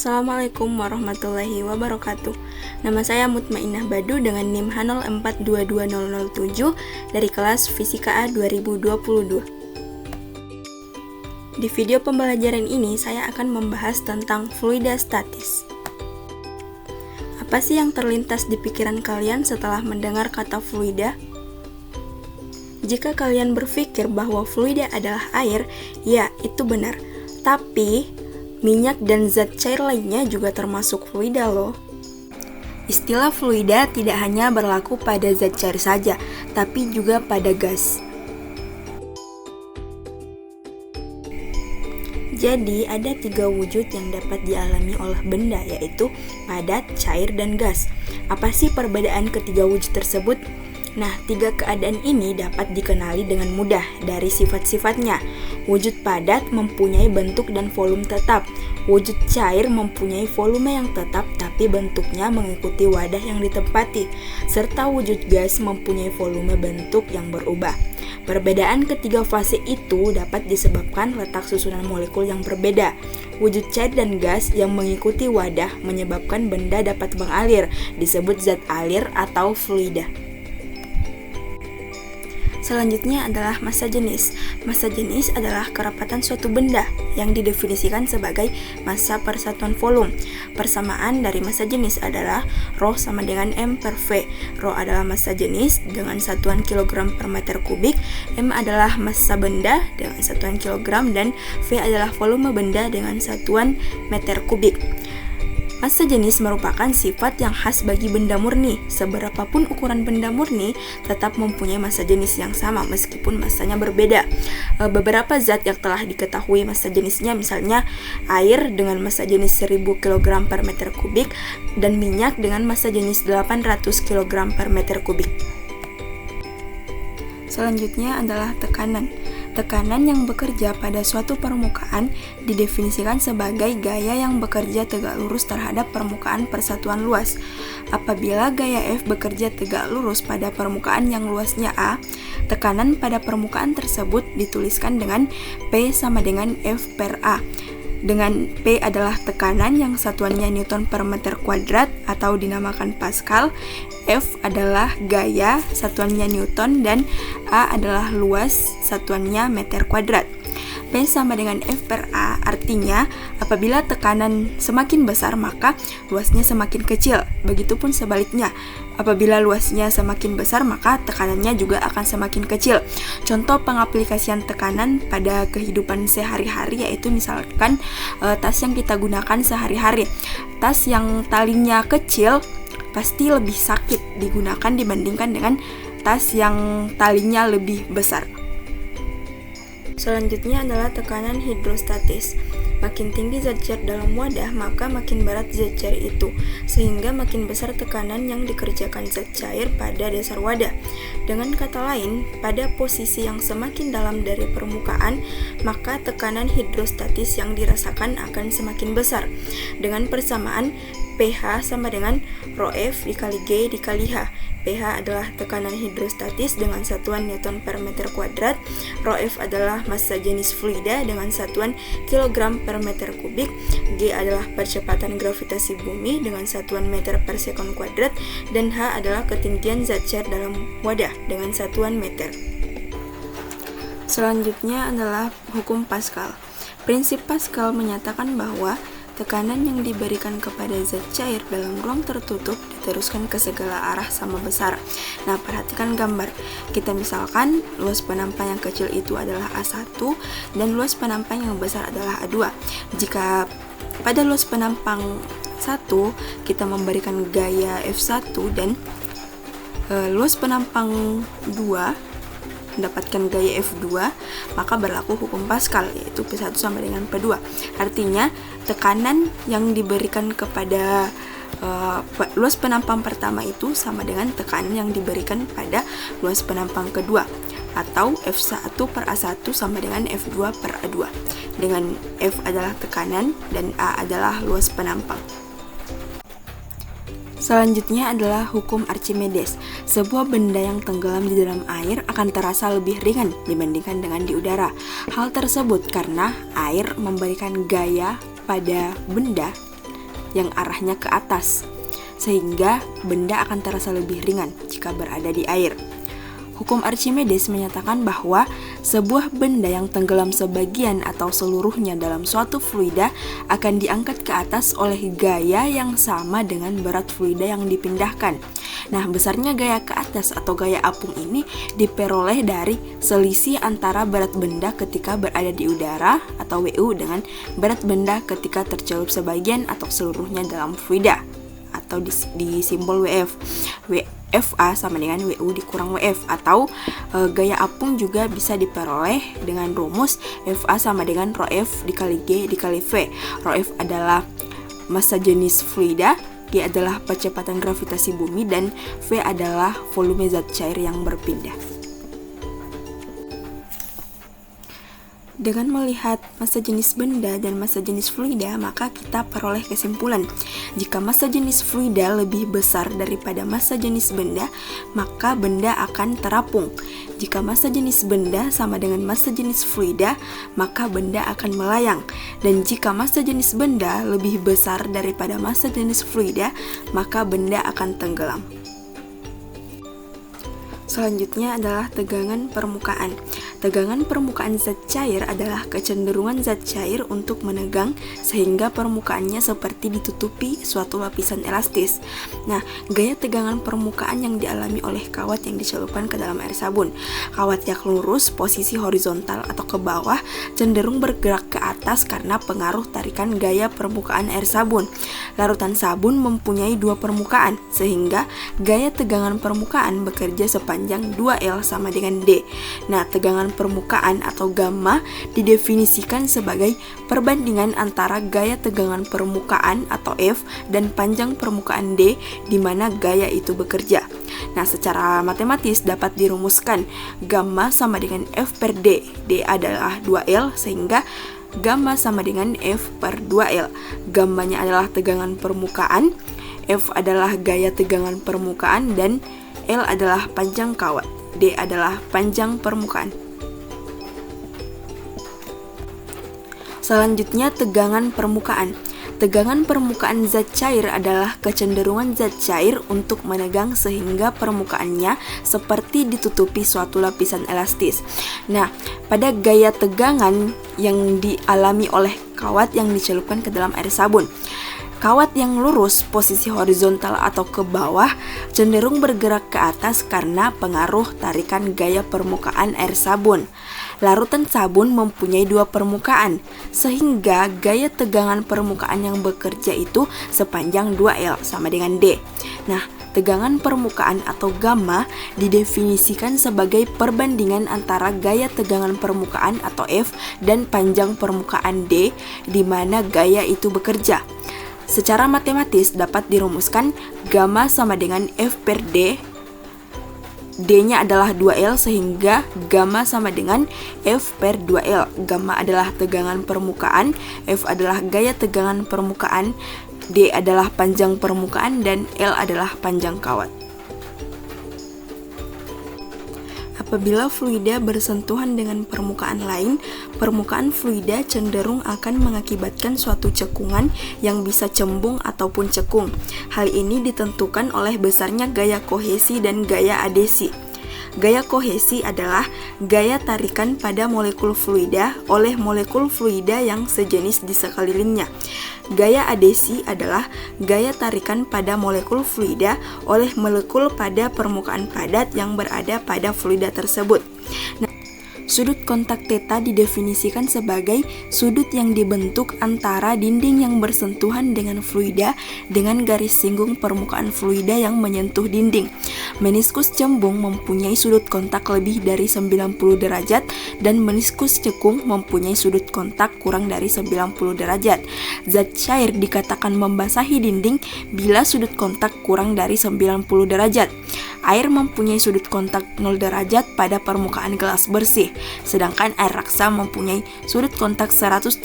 Assalamualaikum warahmatullahi wabarakatuh. Nama saya Mutmainah Badu dengan NIM H0422007 dari kelas Fisika A 2022. Di video pembelajaran ini saya akan membahas tentang fluida statis. Apa sih yang terlintas di pikiran kalian setelah mendengar kata fluida? Jika kalian berpikir bahwa fluida adalah air, ya itu benar. Tapi minyak dan zat cair lainnya juga termasuk fluida loh. Istilah fluida tidak hanya berlaku pada zat cair saja, tapi juga pada gas. Jadi ada 3 wujud yang dapat dialami oleh benda, yaitu padat, cair, dan gas. Apa sih perbedaan ketiga wujud tersebut? Nah, 3 keadaan ini dapat dikenali dengan mudah dari sifat-sifatnya. Wujud padat mempunyai bentuk dan volume tetap. Wujud cair mempunyai volume yang tetap tapi bentuknya mengikuti wadah yang ditempati. Serta wujud gas mempunyai volume bentuk yang berubah. Perbedaan ketiga fase itu dapat disebabkan letak susunan molekul yang berbeda. Wujud cair dan gas yang mengikuti wadah menyebabkan benda dapat mengalir, disebut zat alir atau fluida. Selanjutnya adalah massa jenis. Massa jenis adalah kerapatan suatu benda yang didefinisikan sebagai massa per satuan volume. Persamaan dari massa jenis adalah Rho sama dengan M per V. Rho adalah massa jenis dengan satuan kilogram per meter kubik, M adalah massa benda dengan satuan kilogram, dan V adalah volume benda dengan satuan meter kubik. Massa jenis merupakan sifat yang khas bagi benda murni. Seberapapun ukuran benda murni, tetap mempunyai massa jenis yang sama meskipun massanya berbeda. Beberapa zat yang telah diketahui massa jenisnya, misalnya air dengan massa jenis 1000 kg per meter kubik dan minyak dengan massa jenis 800 kg per meter kubik. Selanjutnya adalah tekanan. Tekanan yang bekerja pada suatu permukaan didefinisikan sebagai gaya yang bekerja tegak lurus terhadap permukaan persatuan luas. Apabila gaya F bekerja tegak lurus pada permukaan yang luasnya A, tekanan pada permukaan tersebut dituliskan dengan P sama dengan F per A. Dengan P adalah tekanan yang satuannya Newton per meter kuadrat atau dinamakan Pascal, F adalah gaya satuannya Newton, dan A adalah luas satuannya meter kuadrat. P sama dengan F per A artinya apabila tekanan semakin besar maka luasnya semakin kecil. Begitupun sebaliknya, apabila luasnya semakin besar maka tekanannya juga akan semakin kecil. Contoh pengaplikasian tekanan pada kehidupan sehari-hari yaitu misalkan tas yang kita gunakan sehari-hari. Tas yang talinya kecil pasti lebih sakit digunakan dibandingkan dengan tas yang talinya lebih besar. Selanjutnya adalah tekanan hidrostatis. Makin tinggi zat cair dalam wadah, maka makin berat zat cair itu, sehingga makin besar tekanan yang dikerjakan zat cair pada dasar wadah. Dengan kata lain, pada posisi yang semakin dalam dari permukaan, maka tekanan hidrostatis yang dirasakan akan semakin besar. Dengan persamaan, pH sama dengan Rho F dikali G dikali H. pH adalah tekanan hidrostatis dengan satuan Newton per meter kuadrat. Rho F adalah massa jenis fluida dengan satuan kilogram per meter kubik. G adalah percepatan gravitasi bumi dengan satuan meter per sekon kuadrat. Dan H adalah ketinggian zat cair dalam wadah dengan satuan meter. Selanjutnya adalah hukum Pascal. Prinsip Pascal menyatakan bahwa tekanan yang diberikan kepada zat cair dalam ruang tertutup diteruskan ke segala arah sama besar. Nah, perhatikan gambar. Kita misalkan luas penampang yang kecil itu adalah A1 dan luas penampang yang besar adalah A2. Jika pada luas penampang 1 kita memberikan gaya F1 dan luas penampang 2 mendapatkan gaya F2, maka berlaku hukum Pascal, yaitu P1 sama dengan P2. Artinya, tekanan yang diberikan kepada luas penampang pertama itu sama dengan tekanan yang diberikan pada luas penampang kedua, atau F1 per A1 sama dengan F2 per A2, dengan F adalah tekanan dan A adalah luas penampang. Selanjutnya adalah hukum Archimedes. Sebuah benda yang tenggelam di dalam air akan terasa lebih ringan dibandingkan dengan di udara. Hal tersebut karena air memberikan gaya pada benda yang arahnya ke atas, sehingga benda akan terasa lebih ringan jika berada di air. Hukum Archimedes menyatakan bahwa sebuah benda yang tenggelam sebagian atau seluruhnya dalam suatu fluida akan diangkat ke atas oleh gaya yang sama dengan berat fluida yang dipindahkan. Nah, besarnya gaya ke atas atau gaya apung ini diperoleh dari selisih antara berat benda ketika berada di udara atau WU dengan berat benda ketika tercelup sebagian atau seluruhnya dalam fluida, atau di simbol WF. FA sama dengan WU dikurang WF, atau gaya apung juga bisa diperoleh dengan rumus FA sama dengan rho F dikali G dikali V. Rho F adalah massa jenis fluida, G adalah percepatan gravitasi bumi, dan V adalah volume zat cair yang berpindah. Dengan melihat massa jenis benda dan massa jenis fluida, maka kita peroleh kesimpulan. Jika massa jenis fluida lebih besar daripada massa jenis benda, maka benda akan terapung. Jika massa jenis benda sama dengan massa jenis fluida, maka benda akan melayang. Dan jika massa jenis benda lebih besar daripada massa jenis fluida, maka benda akan tenggelam. Selanjutnya adalah tegangan permukaan. Tegangan permukaan zat cair adalah kecenderungan zat cair untuk menegang sehingga permukaannya seperti ditutupi suatu lapisan elastis. Nah, gaya tegangan permukaan yang dialami oleh kawat yang dicelupkan ke dalam air sabun. Kawat yang lurus, posisi horizontal atau ke bawah, cenderung bergerak ke atas karena pengaruh tarikan gaya permukaan air sabun. Larutan sabun mempunyai dua permukaan, sehingga gaya tegangan permukaan bekerja sepanjang 2L sama dengan D. Nah, tegangan permukaan atau gamma didefinisikan sebagai perbandingan antara gaya tegangan permukaan atau F dan panjang permukaan D di mana gaya itu bekerja. Nah, secara matematis dapat dirumuskan gamma sama dengan F per D. D adalah 2L sehingga gamma sama dengan F per 2L. Gammanya adalah tegangan permukaan, F adalah gaya tegangan permukaan, dan L adalah panjang kawat. D adalah panjang permukaan. Selanjutnya, tegangan permukaan. Tegangan permukaan zat cair adalah kecenderungan zat cair untuk menegang sehingga permukaannya seperti ditutupi suatu lapisan elastis. Nah, pada gaya tegangan yang dialami oleh kawat yang dicelupkan ke dalam air sabun, kawat yang lurus, posisi horizontal atau ke bawah, cenderung bergerak ke atas karena pengaruh tarikan gaya permukaan air sabun. Larutan sabun mempunyai dua permukaan, sehingga gaya tegangan permukaan yang bekerja itu sepanjang 2L sama dengan D. Nah, tegangan permukaan atau gamma didefinisikan sebagai perbandingan antara gaya tegangan permukaan atau F dan panjang permukaan D, di mana gaya itu bekerja. Secara matematis dapat dirumuskan gamma sama dengan F per D. D-nya adalah 2L sehingga gamma sama dengan F per 2L. Gamma adalah tegangan permukaan, F adalah gaya tegangan permukaan, D adalah panjang permukaan, dan L adalah panjang kawat. Apabila fluida bersentuhan dengan permukaan lain, permukaan fluida cenderung akan mengakibatkan suatu cekungan yang bisa cembung ataupun cekung. Hal ini ditentukan oleh besarnya gaya kohesi dan gaya adhesi. Gaya kohesi adalah gaya tarikan pada molekul fluida oleh molekul fluida yang sejenis di sekelilingnya. Gaya adhesi adalah gaya tarikan pada molekul fluida oleh molekul pada permukaan padat yang berada pada fluida tersebut. Nah, sudut kontak theta didefinisikan sebagai sudut yang dibentuk antara dinding yang bersentuhan dengan fluida dengan garis singgung permukaan fluida yang menyentuh dinding. Meniskus cembung mempunyai sudut kontak lebih dari 90 derajat dan meniskus cekung mempunyai sudut kontak kurang dari 90 derajat. Zat cair dikatakan membasahi dinding bila sudut kontak kurang dari 90 derajat. Air mempunyai sudut kontak 0 derajat pada permukaan gelas bersih, sedangkan air raksa mempunyai sudut kontak 137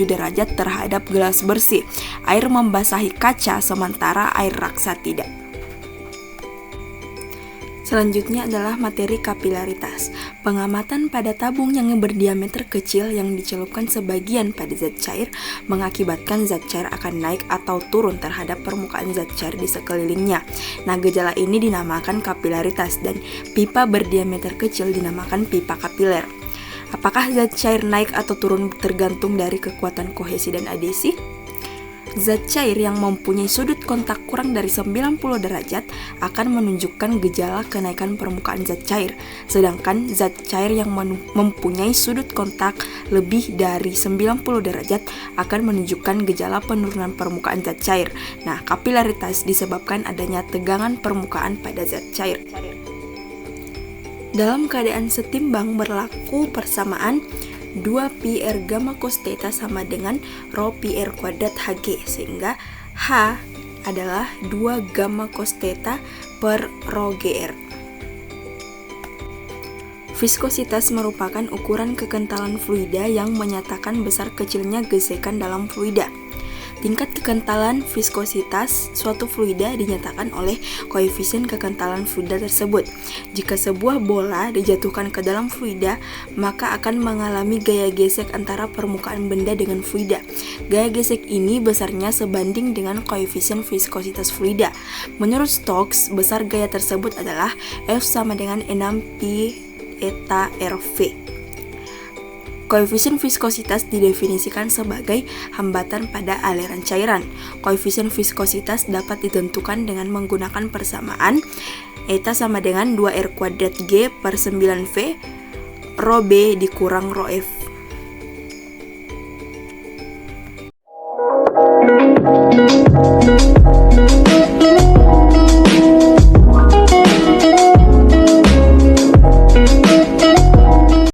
derajat terhadap gelas bersih. Air membasahi kaca sementara air raksa tidak. Selanjutnya adalah materi kapilaritas. Pengamatan pada tabung yang berdiameter kecil yang dicelupkan sebagian pada zat cair mengakibatkan zat cair akan naik atau turun terhadap permukaan zat cair di sekelilingnya. Nah, gejala ini dinamakan kapilaritas dan pipa berdiameter kecil dinamakan pipa kapiler. Apakah zat cair naik atau turun tergantung dari kekuatan kohesi dan adhesi? Zat cair yang mempunyai sudut kontak kurang dari 90 derajat akan menunjukkan gejala kenaikan permukaan zat cair, sedangkan zat cair yang mempunyai sudut kontak lebih dari 90 derajat akan menunjukkan gejala penurunan permukaan zat cair. Nah, kapilaritas disebabkan adanya tegangan permukaan pada zat cair. Dalam keadaan setimbang berlaku persamaan 2pi r gamma cos theta sama dengan rho pi r kuadrat Hg, sehingga H adalah 2 gamma cos theta per rho gr. Viskositas merupakan ukuran kekentalan fluida yang menyatakan besar kecilnya gesekan dalam fluida. Tingkat kekentalan viskositas suatu fluida dinyatakan oleh koefisien kekentalan fluida tersebut. Jika sebuah bola dijatuhkan ke dalam fluida, maka akan mengalami gaya gesek antara permukaan benda dengan fluida. Gaya gesek ini besarnya sebanding dengan koefisien viskositas fluida. Menurut Stokes, besar gaya tersebut adalah F sama dengan 6pi eta RV. Koefisien viskositas didefinisikan sebagai hambatan pada aliran cairan. Koefisien viskositas dapat ditentukan dengan menggunakan persamaan eta sama dengan 2R kuadrat G per 9V rho B dikurang rho F